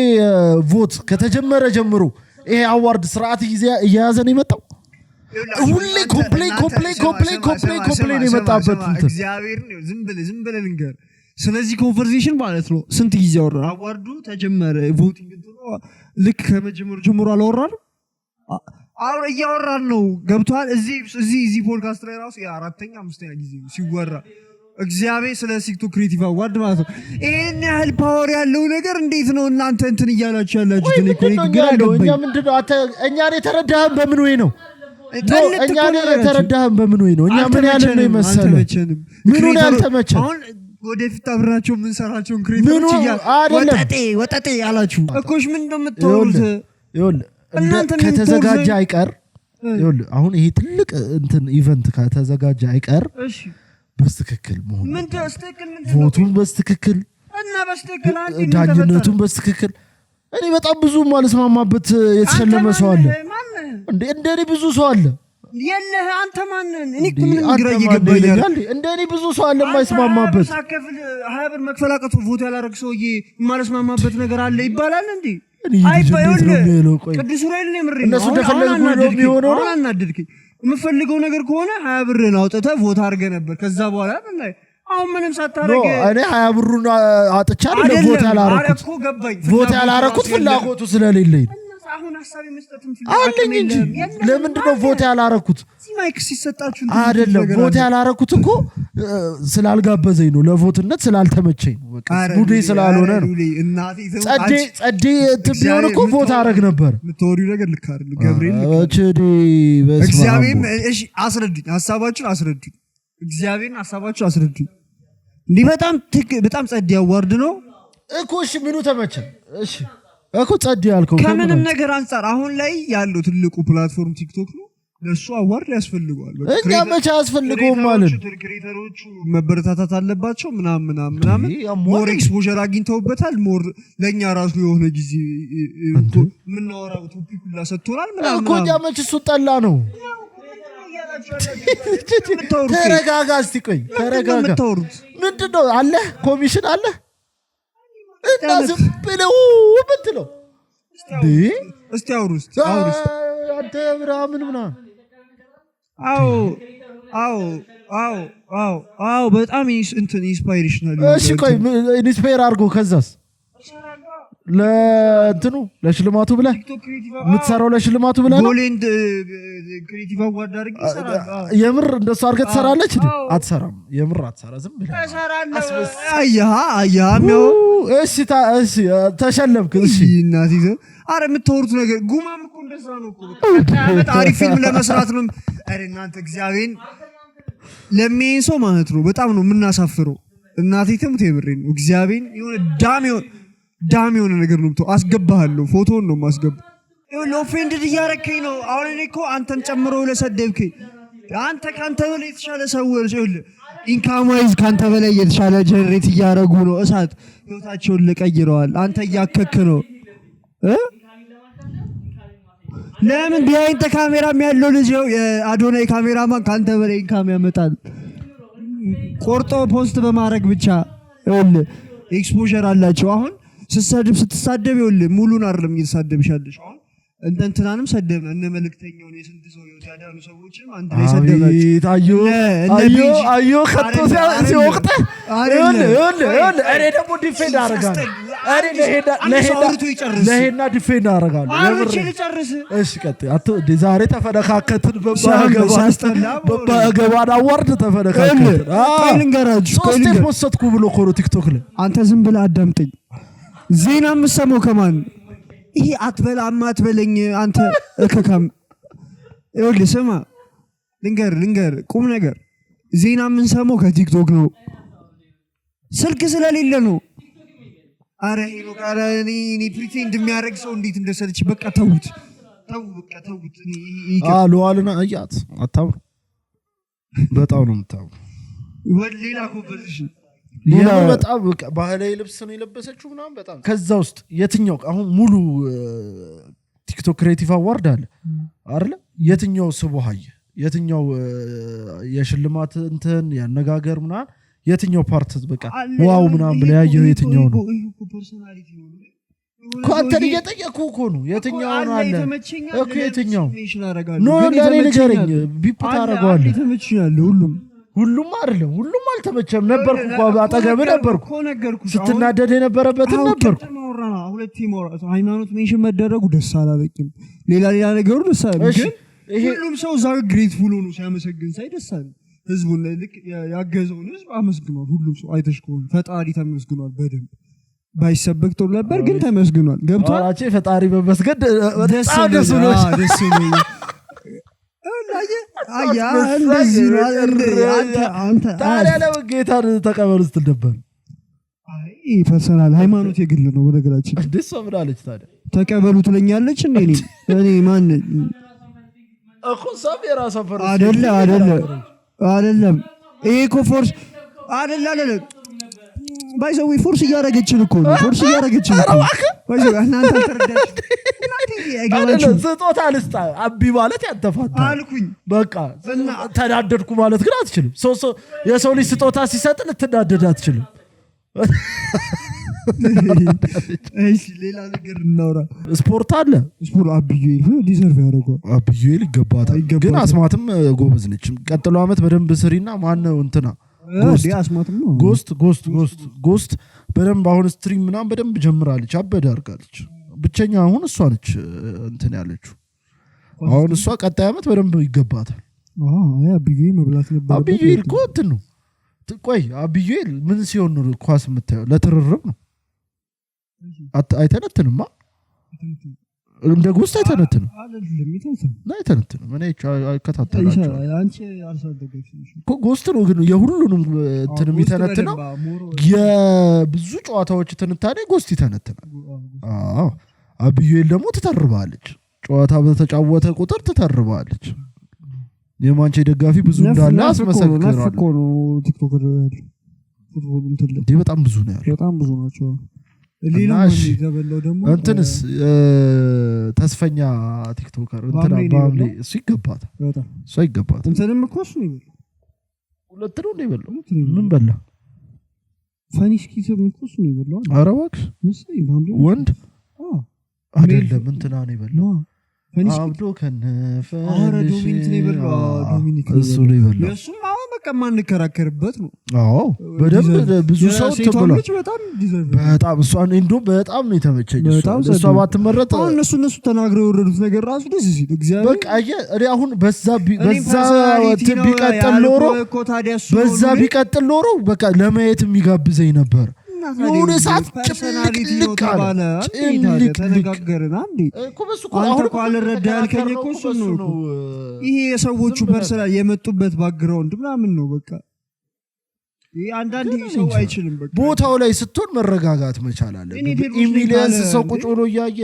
ቮት ከተጀመረ ጀምሮ ይሄ አዋርድ ስርዓት እየያዘ ነው የመጣው ሁሌ ኮምፕሌን የመጣበት እግዚአብሔር ነው ዝም ብለህ ልንገር ስለዚህ ኮንቨርሴሽን ማለት ነው ስንት ጊዜ አወራን አዋርዱ ተጀመረ ቮቲንግ እንትኑ ልክ ከመጀመሩ ጀምሮ አላወራንም አሁን እያወራን ነው ገብቷል እዚህ ፖድካስት ላይ ራሱ የአራተኛ አምስተኛ ጊዜ ሲወራ እግዚአብሔር ስለ ቲክቶክ ክሬቲቭ አዋርድ ማለት ነው ይሄን ያህል ፓወር ያለው ነገር እንዴት ነው እናንተ እንትን እያላችሁ ያላችሁት እኔ እኮ ግራ ገባኝ እኛ ምንድነው እኛን የተረዳህን በምን ወይ ነው እኛን የተረዳህን በምን ወይ ነው እኛ ምን ያለ ነው ይመስላል ምኑን ያልተመቸን አሁን ወደፊት አብራቸው ምን ሰራቸውን ክሬቲቮች ወጣጤ ያላችሁ እኮሽ ምን እንደምትወሩት ይኸውልህ ከተዘጋጀ አይቀር ይኸውልህ አሁን ይሄ ትልቅ እንትን ኢቨንት ከተዘጋጀ አይቀር እሺ በስትክክል መሆን ምን በስትክክል ቮቱን በስትክክል እና በስትክክል ዳኝነቱን በስትክክል እኔ በጣም ብዙ ማለስማማበት የተሸለመ ሰው አለ እንደኔ ብዙ ሰው አለ የለህ አንተ ማንን እኔ እኮ ምን ግራ ይገባኛል እንደኔ ብዙ ሰው አለ የማይስማማበት ሳከፍል 20 ብር መክፈላቀቱ ቮት ያላረግ ሰውዬ የማለስማማበት ነገር አለ ይባላል እንዴ ቅዱስ ዑራኤል ነው ምሬ እነሱ እንደፈለጉ ነው የሚሆነው ነው አናድድከኝ የምፈልገው ነገር ከሆነ 20 ብርን አውጥተህ ቮት አድርገህ ነበር ከዛ በኋላ ምን ላይ አሁን ምንም ሳታረግ እኔ 20 ብሩን አጥቻለሁ ቮት ያላረኩት ቮት ያላረኩት ፍላጎቱ ስለሌለኝ አሁን ሐሳብ መስጠትም አለኝ እንጂ ለምንድነው ቮት ያላረኩት ሲማይክ ሲሰጣችሁ አይደለም ቮት ያላረኩት እኮ ስላልጋበዘኝ ነው ለቮትነት ስላልተመቸኝ ነው በቃ ሙዴ ስላልሆነ ነው ጸዴ ቢሆን እኮ ቮት አረግ ነበር ምትወሪው ነገር ልክ አይደል ገብርኤል እቺ እግዚአብሔር እሺ አስረዱኝ ሐሳባችሁን አስረዱኝ እግዚአብሔርን ሐሳባችሁን አስረዱኝ እንዲህ በጣም ጸድ ያዋርድ ነው እኮ። እሺ ምኑ ተመቸ? እሺ እኮ ጸድ ያልከው ከምንም ነገር አንፃር አሁን ላይ ያለው ትልቁ ፕላትፎርም ቲክቶክ ነው። ለሱ አዋርድ ያስፈልገዋል። እኛ መቼ ያስፈልገውም ማለት ክሬተሮቹ መበረታታት አለባቸው ምናምን ሞር ኤክስፖዠር አግኝተውበታል። ሞር ለኛ ራሱ የሆነ ጊዜ የምናወራው ቶፒክ ሁላ ሰጥቶናል ምናምን እኮ። እኛ መቼ እሱ ጠላ ነው። ተረጋጋ እስቲ ቆይ ተረጋጋ። ምንድን ነው አለ ኮሚሽን አለ እና ዝም ብለው ምትለው እስቲ አውሩስ አንተ ምናምን አዎ በጣም እንትን ኢንስፓይሬሽናል። እሺ ቆይ ኢንስፓየር አድርጎ ከዛስ ለእንትኑ ለሽልማቱ ብለህ የምትሰራው ለሽልማቱ ብለህ ነው። ጎሌንድ ክሬቲቭ አዋርድ አድርጌ እሰራለሁ። የምር እንደሱ አድርገህ ትሰራለች? አትሰራም። የምር አትሰራ። ዝም ብለህ እሰራለሁ። አያሚው እሺ ተሸለምክ። እሺ እናት ይዘው አረ የምታወሩት ነገር ጉማም እኮ እንደዛ ነው እኮ። በቃ አሪፍ ፊልም ለመስራት ነው። አረ እናንተ እግዚአብሔርን ለሚን ሰው ማለት ነው በጣም ነው የምናሳፍረው። እናቴ ተምት የምሬን ነው እግዚአብሔርን የሆነ ዳም የሆነ ነገር ነው ብቶ አስገባሃለሁ። ፎቶውን ነው ማስገባ። ይኸውልህ ኦፌንድድ እያረከኝ ነው። አሁን እኔ እኮ አንተን ጨምሮ ለሰደብከኝ አንተ ካንተ በላይ የተሻለ ሰዎች ይኸውልህ ኢንካማይዝ ካንተ በላይ የተሻለ ጀነሬት እያረጉ ነው። እሳት ህይወታቸውን ለቀይረዋል። አንተ እያከክ ነው ለምን ቢያንተ ካሜራም ያለው ልጅ ነው የአዶናይ ካሜራማን ካንተ በላይ ኢንካም ያመጣል። ቆርጦ ፖስት በማድረግ ብቻ ይኸውልህ ኤክስፖዠር አላቸው። አሁን ስትሳደብ ይኸውልህ ሙሉን አይደለም እየተሳደብሻለሽ። አሁን እንትናንም ሰደብና እነ መልእክተኛውን የስንት ሰው ይወጣ ያዳሉ ሰዎችም አንድ ላይ ሰደባችሁ። አዮ ከቶ ሲወቅተ እኔ ደግሞ ዲፌንድ አደርጋለሁ። ለሄና ዲፌንድ አደርጋለሁ። እሺ ቀጥይ። ዛሬ ተፈነካከትን በገባን አዋርድ ተፈነካከትን። ሶስቴ ፖስትኩ ብሎ እኮ ነው ቲክቶክ ላይ። አንተ ዝም ብለህ አዳምጠኝ። ዜና የምትሰማው ከማን? ይሄ አትበላም አትበለኝ አንተ እከካም። ይኸውልህ ስማ ልንገር ቁም ነገር። ዜና የምንሰማው ከቲክቶክ ነው። ስልክ ስለሌለ ነው። አረ ሄሎ ካለ እኔ ፕሪቴንድ የሚያደርግ ሰው እንዴት እንደሰለች በቃ ተውት። ለዋልና እያት አታምሩ። በጣም ነው የምታምሩ። ሌላ ኮምፖዚሽን በጣም ባህላዊ ልብስ ነው የለበሰችው ምናምን በጣም። ከዛ ውስጥ የትኛው አሁን ሙሉ ቲክቶክ ክሬቲቭ አዋርድ አለ አይደለ? የትኛው ስቦሃየ የትኛው የሽልማት እንትን ያነጋገር ምናምን የትኛው ፓርት በቃ ዋው ምናምን ብለ ያየው የትኛው ነው? ኳንተን እየጠየኩ እኮ ነው። የትኛው ነው አለ እኮ የትኛው ነው? ለኔ ንገረኝ። ቢፕ ታረጋዋለህ። ሁሉም አይደለም፣ ሁሉም አልተመቸም። ነበርኩ እኮ አጠገብህ ነበርኩ። ስትናደድ የነበረበትን ነበርኩ። ሁለቴ ማውራት ሃይማኖት ሜንሽን መደረጉ ደስ አላለኝም። ሌላ ነገሩ ደስ አላለኝ። ግን ሁሉም ሰው ዛሬ ግሬትፉል ሆኖ ሲያመሰግን ሳይ ደስ አለኝ። ህዝቡን ልክ ያገዘውን ህዝብ አመስግኗል። ሁሉም ሰው አይተሽ ከሆነ ፈጣሪ ተመስግኗል። በደንብ ባይሰበክ ጥሩ ነበር፣ ግን ተመስግኗል። ገብቷል። አቼ ፈጣሪ በመስገድ በጣም ደስ ብሎኛል። ታዲያ ለምን ጌታን ተቀበሉ ስትል ነበር? ፐርሰናል ሃይማኖት የግል ነው። በነገራችን ደስ ምን አለች ታዲያ? ተቀበሉ ትለኛለች። እኔ ማን እኮ ሰብ የራሷ ፈርስ አይደለም። ይሄ እኮ ፎርስ አይደለም። ባይዘው ፎርስ እያደረገችን እኮ ነው። ፎርስ እያደረገችን እኮ ባይዘው እናንተ ተረዳችሁ። ስጦታ ልስጣ አቢ ማለት ያንተፋታ አልኩኝ። በቃ ተናደድኩ ማለት ግን አትችልም። የሰው ልጅ ስጦታ ሲሰጥ ልትናደድ አትችልም። እሺ ሌላ ነገር እናውራ። ስፖርት አለ። ስፖርት አብዩኤል ዲዘርቭ ያደርገው። አብዩኤል ይገባታል። ግን አስማትም ጎበዝ ነች። ቀጥሎ አመት በደንብ ስሪና ማነው እንትና ጎስት በደንብ አሁን ስትሪም ምናምን በደንብ ጀምራለች። አበደ አድርጋለች። ብቸኛ አሁን እሷ ነች እንትን ያለችው። አሁን እሷ ቀጣይ አመት በደንብ ይገባታል። አብዩኤል መብላት ነበር። አብዩኤል እኮ እንትን ነው። ቆይ አብዩኤል ምን ሲሆን ነው ኳስ የምታየው? ለትርርብ ነው። አይተነትንማ እንደ ጎስት አይተነትንም አይደለም ይተንተን አይተነትንም እኔ አይከታተላቸው አንቺ አልሳደገች እኮ ጎስት ነው ግን የሁሉንም እንትን የሚተነትነው የብዙ ጨዋታዎች ትንታኔ ጎስት ይተነትናል አዎ አብዩኤል ደግሞ ትተርባለች ጨዋታ በተጫወተ ቁጥር ትተርባለች የማንቼ ደጋፊ ብዙ እንዳለ አስመሰክራለሁ እኮ ነው ቲክቶከር ፉትቦል እንትን ላይ በጣም ብዙ ነው ያለው በጣም ብዙ ናቸው ሌላ ምን ይገበለው ደግሞ እንትንስ ተስፈኛ ቲክቶከር እንትና ባምሌ እሱ ይገባታል በጣም እሱ ይገባታል እንትንም እኮ እሱ ነው ሁለት ነው እንደበለው ምን በላ ፋኒስኪ ሰም እኮ እሱ ነው ይበለው ኧረ እባክሽ ወንድ አይደለም እንትና ነው ይበለው አብዶ ከነፈ አረ ዶሚኒክ ነው ይበለው ዶሚኒክ እሱ ነው ይበለው እሱም አሁን በቃ ማንከራከርበት ነው አዎ በደንብ ብዙ ሰው ተብሏል በጣም እሷን እንዶ በጣም ነው የተመቸኝ እሷ ባትመረጥ አሁን እነሱ ተናግረው የወረዱት ነገር ራሱ ደስ ሲል እግዚአብሔር በቃ እኔ አሁን በዛ ቢቀጥል ኖሮ በቃ ለማየት የሚጋብዘኝ ነበር የሆነ ሰዓት ጭምልቅ አለ ተነጋገርን አንዴ አንተ እኮ አልረዳ ያልከኝ እኮ እሱ ነው ይሄ የሰዎቹ ፐርሰናል የመጡበት ባክግራውንድ ምናምን ነው በቃ ይሄ አንዳንድ ሰው አይችልም በቃ ቦታው ላይ ስትሆን መረጋጋት መቻል አለ ኢሚሊያንስ ሰው ቁጭ ብሎ እያየ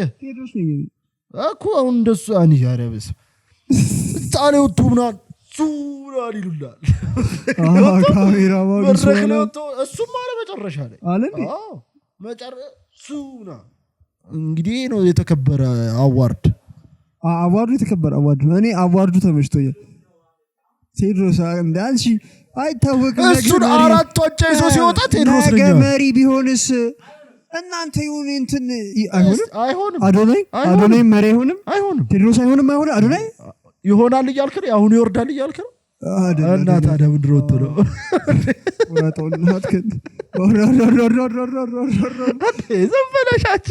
እኮ አሁን እንደሱ አን ያረብስ ታለው ቱምናል ሱራን ይሉላል ካሜራ ወርክለውቶ እሱም አለ መጨረሻ ላይ አዎ መጨረሱና እንግዲህ ነው የተከበረ አዋርድ የተከበረ አዋርድ እኔ አዋርዱ ተመችቶኛል ቴድሮስ እንዳንቺ አይታወቅም እሱን አራት ወጭ ይዞ ሲወጣ ቴድሮስ ነኝ መሪ ቢሆንስ እናንተ ይሁን እንትን አይሆንም አዶናይ መሪ አይሆንም ቴድሮስ አይሆንም አዶናይ ይሆናል እያልክ ነው አሁን ይወርዳል እያልክ ነው እና ታዲያ ምንድን ነው ወጥቶ ወራውናት ከን ዘፈለሻች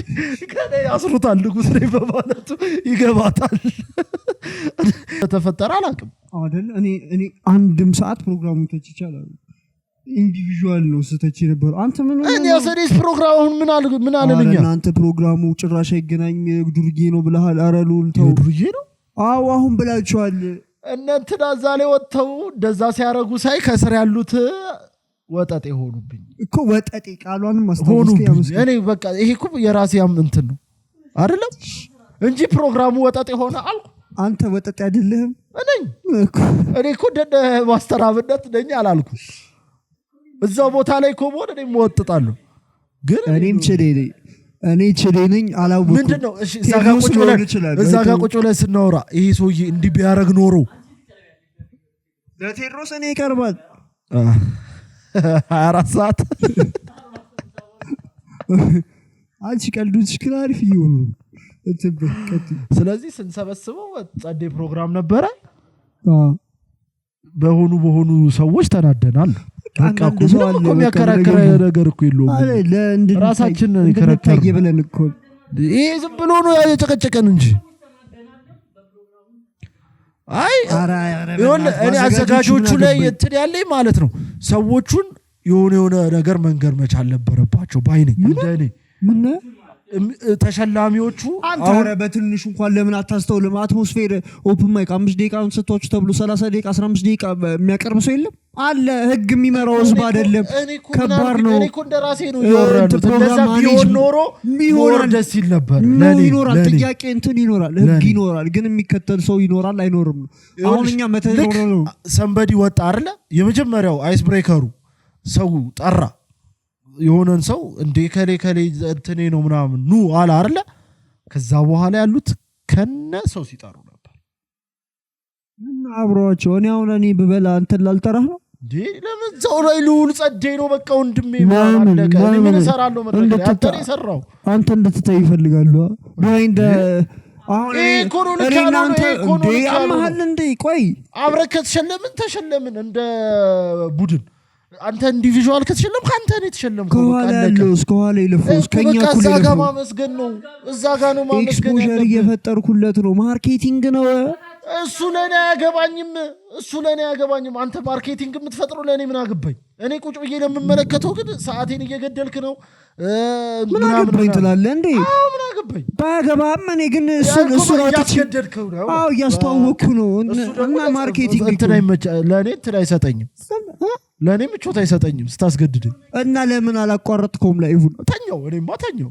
ከኔ ያስሩታል ንጉስ ነኝ በማለቱ ይገባታል ተፈጠረ አላውቅም አይደል እኔ አንድም ሰዓት ፕሮግራሙ ተች ይቻላል ኢንዲቪጁዋል ነው ስተች ነበር አንተ ምን እኔ ያሰሪስ ፕሮግራሙን ምን አለልኛ አንተ ፕሮግራሙ ጭራሽ አይገናኝ ዱርጌ ነው ብለሃል አረሉል ተው ዱርጌ ነው አዎ አሁን ብላችኋል እናንተና ዛሬ ወጥተው እንደዛ ሲያረጉ ሳይ ከስር ያሉት ወጣጤ ሆኑብኝ እኮ ወጣጤ ቃሏንም ማስተዋወቅ እኔ በቃ ይሄ እኮ የራሴ እንትን ነው አይደለም እንጂ ፕሮግራሙ ወጣጤ ሆነ አልኩ አንተ ወጣጤ አይደለህም እኔ እኮ ደደ ማስተራብነት ነኝ አላልኩ እዛው ቦታ ላይ ኮሞን እኔ ወጥጣለሁ ግን እኔም እኔ ችለኝ አላውቅም ምንድነው እሺ እዛ ጋር ቁጭ ብለን ስናወራ ይሄ ሰውዬ እንዲህ ቢያረግ ኖሮ ለቴድሮስ እኔ ይቀርባል 24 ሰዓት አንቺ ቀልዱሽ ክራሪፍ ይሁን ስለዚህ ስንሰበስበው ጸዴ ፕሮግራም ነበረ በሆኑ ሰዎች ተናደናል በቃ እኮ የሚያከራከረ ነገር እኮ የለውም ራሳችን ይከራከር ብለን እኮ ይሄ ዝም ብሎ ነው ያጨቀጨቀን እንጂ አይ እኔ አዘጋጆቹ ላይ እንትን ያለኝ ማለት ነው ሰዎቹን የሆነ ነገር መንገር መቻል ነበረባቸው ባይነኝ እንደኔ ምን ተሸላሚዎቹ አንተ በትንሽ እንኳን ለምን አታስተውልም አትሞስፌር ኦፕን ማይክ 5 ደቂቃውን ሰጥቷችሁ ተብሎ 30 ደቂቃ 15 ደቂቃ የሚያቀርብ ሰው የለም አለ ህግ የሚመራው ህዝብ አይደለም ከባድ ነው እኔ እኮ እንደራሴ ነው ይወራሉ እንደዛ ቢሆን ኖሮ ደስ ይል ነበር ለኔ ይኖራል ጥያቄ እንትን ይኖራል ህግ ይኖራል ግን የሚከተል ሰው ይኖራል አይኖርም አሁን እኛ መተዘው ነው ሰምበዲ ወጣ አይደለ የመጀመሪያው አይስ ብሬከሩ ሰው ጠራ የሆነን ሰው እንደ ከሌ እንትኔ ነው ምናምን ኑ አለ አይደለ ከዛ በኋላ ያሉት ከነ ሰው ሲጠሩ ነበር እና አብሮአቸው እኔ በበላ አንተ ላልጠራህ ነው እንዴ ለምን ዘው ላይ ልውል ጸዴ ነው በቃ ወንድሜ ማለቀ ምን ሰራለው መድረክ ያጠሪ ሰራው አንተ እንድትታይ ይፈልጋሉ በእንደ አሁን እናንተ ያማሃል እንዴ ቆይ አብረከት ተሸለምን እንደ ቡድን አንተ ኢንዲቪጁዋል ከተሸለም ካንተ ነው የተሸለምከው ከኋላ ይለፎስ ከኛ ኩል እዛ ጋር ማመስገን ነው እዛ ጋር ነው ማመስገን ኤክስፖዠር እየፈጠርኩለት ነው ማርኬቲንግ ነው እሱ ለኔ አያገባኝም አንተ ማርኬቲንግ የምትፈጥረው ለኔ ምን አገባኝ እኔ ቁጭ ብዬ ለምመለከተው ግን ሰዓቴን እየገደልክ ነው ምን አገባኝ ትላለህ እንዴ ምን አገባኝ ባገባም እኔ ግን እሱ እያስገደድከው ነው እያስተዋወቅኩ ነው እና ማርኬቲንግ እንትን ለእኔ እንትን አይሰጠኝም ለእኔ ምቾት አይሰጠኝም ስታስገድድኝ እና ለምን አላቋረጥከውም ላይቡን ተኛው እኔማ ተኛው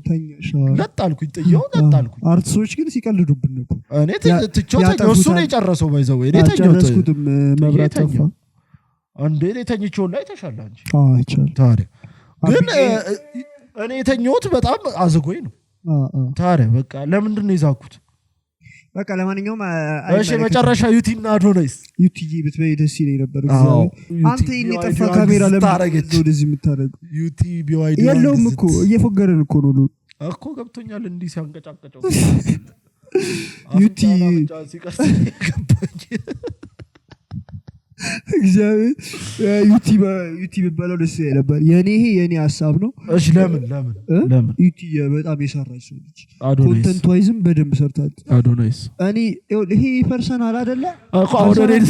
ለጣልኩኝ ጥየው ለጣልኩኝ አርቲስቶች ግን ሲቀልዱብን ነበር እኔ ትቼው ተኛው እሱ ነው የጨረሰው ባይዘው እኔ ተኛው ጨረስኩትም መብራት ጠፋ አንዴ እኔ ተኝቼው ላይ ተሻለ እንጂ አይቻል ታዲያ ግን እኔ የተኛሁት በጣም አዝጎኝ ነው ታዲያ በቃ ለምንድን ነው ይዛኩት በቃ ለማንኛውም እሺ መጨረሻ ዩቲና አዶናይስ ዩቲጂ ብትበይ ደስ ይለኝ ነበር አንተ የጠፋ ካሜራ ለምን ወደዚህ የምታደርገው ዩቲ ቢዋይዲ የለውም እኮ እየፎገረን እኮ ነው እኮ ገብቶኛል እንዲህ ሲያንቀጫቀጨው ዩቲ እግዚአብሔር ዩቲ በባለው ደስ ነበር የኔ ሐሳብ ነው እሺ ለምን ዩቲ በጣም የሰራች ሰው ልጅ ኮንተንት ዋይዝም በደንብ ሰርታለች አዶናይስ እኔ ይሄ ፐርሰናል አይደለ እኮ አዶናይስ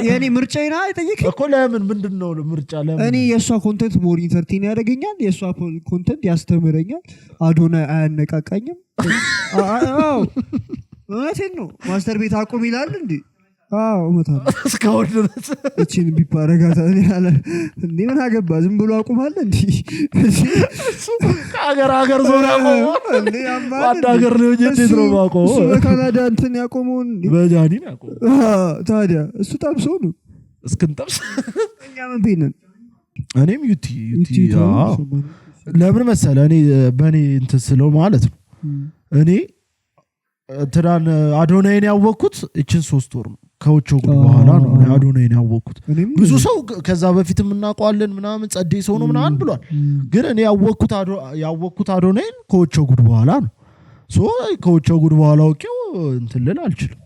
የኔ ምርጫዬ ነው አይጠይቅ እኮ ለምን ምንድነው ምርጫ ለምን እኔ የሷ ኮንተንት ሞር ኢንተርቴን ያደርገኛል የሷ ኮንተንት ያስተምረኛል አዶናይ አያነቃቃኝም አዎ እውነቴን ነው ማስተር ቤት አቁም ይላል እንዴ መታለ እስካሁን ድረስ እቺን ቢፓረጋታ እንዴ ምን አገባ ዝም ብሎ አቁማል እንዴ ከሀገር ዞር ያቆመው እንዴ አንድ ሀገር ነው እንዴት ነው ማቆመው እሱ በካናዳ እንትን ያቆመው እንዴ በጃኒን ያቆመው ታዲያ እሱ ጠብሶ ነው እስክንጠብስ እኛ ምን ቤነን እኔም ዩቲ ለምን መሰለ እኔ በእኔ እንትን ስለው ማለት ነው እኔ ትራን አዶናይን ያወቅኩት እችን 3 ወር ነው ከውጭ ጉድ በኋላ ነው አዶናይን ያወቅኩት ብዙ ሰው ከዛ በፊትም እናውቀዋለን ምናምን ጸደይ ሰው ነው ምናምን ብሏል ግን እኔ ያወቅኩት አዶናይን ከውጭ ጉድ በኋላ ነው ሶ ከውጭ ጉድ በኋላ ወቄው እንትን ልል አልችልም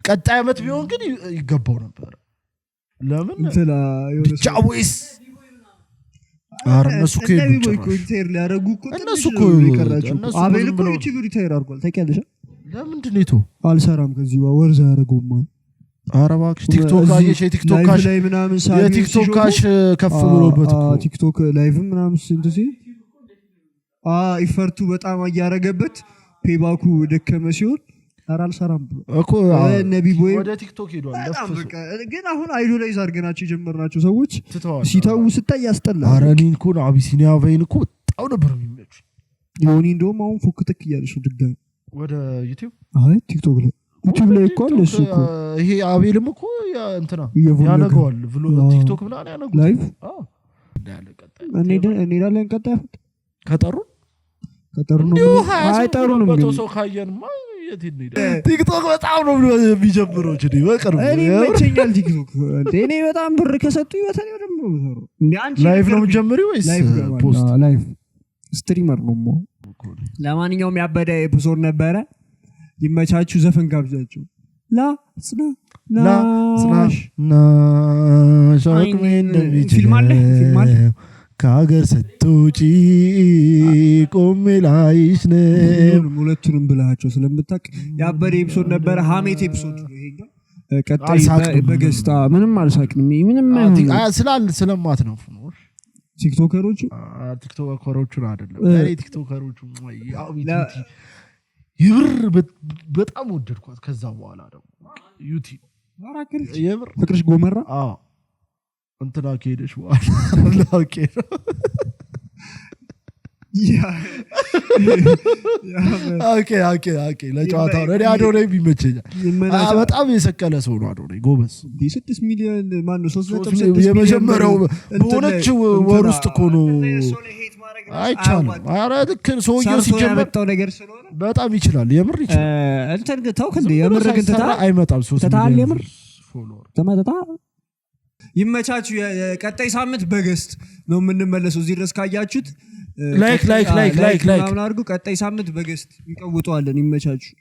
ቀጣይ አመት ቢሆን ግን ይገባው ነበር ለምን ቻዊስ አርነሱ ኮንቴር ሊያረጉ እነሱ እኮ ይቀራቸው አቤል እኮ ዩቲዩብ ሪታየር አድርጓል ታውቂያለሽ ለምንድን ነው ይተው አልሰራም ከዚህ ወርዛ ያረጉማ አረባክሽ ቲክቶክ አየሽ የቲክቶክ ካሽ ላይ ምናምን ሳቢ የቲክቶክ ካሽ ከፍ ብሎበት እኮ ቲክቶክ ላይቭ ምናምን ስንት ሲል ኢፈርቱ በጣም ያያረገበት ፔባኩ ደከመ ሲሆን አልሰራም ብሎ እኮ ነቢ ቦይ ወደ ቲክቶክ ሄዷል ለፍሱ ግን አሁን አይዶላይዝ አድርገናቸው የጀመርናቸው ሰዎች ሲታው ስታይ ያስጠላል አረኒን እኮ አቢሲኒያ ቫይን እኮ በጣም ነበር የሚመች ዮኒ እንደውም አሁን ፎክተክ እያለሽ ድጋሚ ወደ ዩቲዩብ ቲክቶክ ላይ ዩቲዩብ ላይ እኮ አለ እሱ እኮ ይሄ አቤልም እኮ እንትና ያነገዋል ብሎ ቲክቶክ ምናምን ያነገው ላይቭ እንዳለ ቀጣይ እኔ ላለን ቀጣይ ከጠሩ ነው አይጠሩንም ግን ሰው ካየንማ ቲክቶክ በጣም ነው የሚጀምረው እቺ በቅርብ እኔ መቼኛል ቲክቶክ እኔ በጣም ብር ከሰጡኝ በተለይ ደግሞ ነው እንዴ አንቺ ላይቭ ነው ጀምሪው ወይስ ፖስት ላይቭ ስትሪመር ነው ለማንኛውም ያበደ ኤፒሶድ ነበረ ይመቻችሁ ዘፈን ጋብዛችሁ ፊልም አለ ከሀገር ስትውጪ ቆሜ ላይሽ ነው ሁለቱንም ብላቸው ስለምታውቅ ያበደ ኤፒሶድ ነበረ ሀሜት ኤፒሶድ ነው ይሄኛው ቀጣይ በገስታ ምንም አልሳቅንም ምንም ስለማት ነው ቲክቶከሮቹ አይደለም እኔ ቲክቶከሮቹ ይብር በጣም ወደድኳት ከዛ በኋላ ደግሞ ዩቲ ይብር ፍቅርሽ ጎመራ እንትና ከሄደሽ በኋላ ኦኬ ኦኬ ለጨዋታው ረዲ አዶናይ ቢመቸኛል በጣም የሰቀለ ሰው ነው አዶናይ ጎበዝ 6 ሚሊዮን ማን ነው 3.6 የመጀመሪያው በሆነች ወር ውስጥ እኮ ነው አይቻልም ኧረ ልክ ሰውዬው ሲጀመር ነገር ስለሆነ በጣም ይችላል የምር ይችላል እንትን ግን ታው ከንደ የምር ግን አይመጣም 3 ሚሊዮን የምር ፎሎወር ተማታ ይመቻችሁ ቀጣይ ሳምንት በገስት ነው የምንመለሰው እዚህ ድረስ ካያችሁት ላይክ አድርጉ ቀጣይ ሳምንት በገስት እንቀውጠዋለን ይመቻችሁ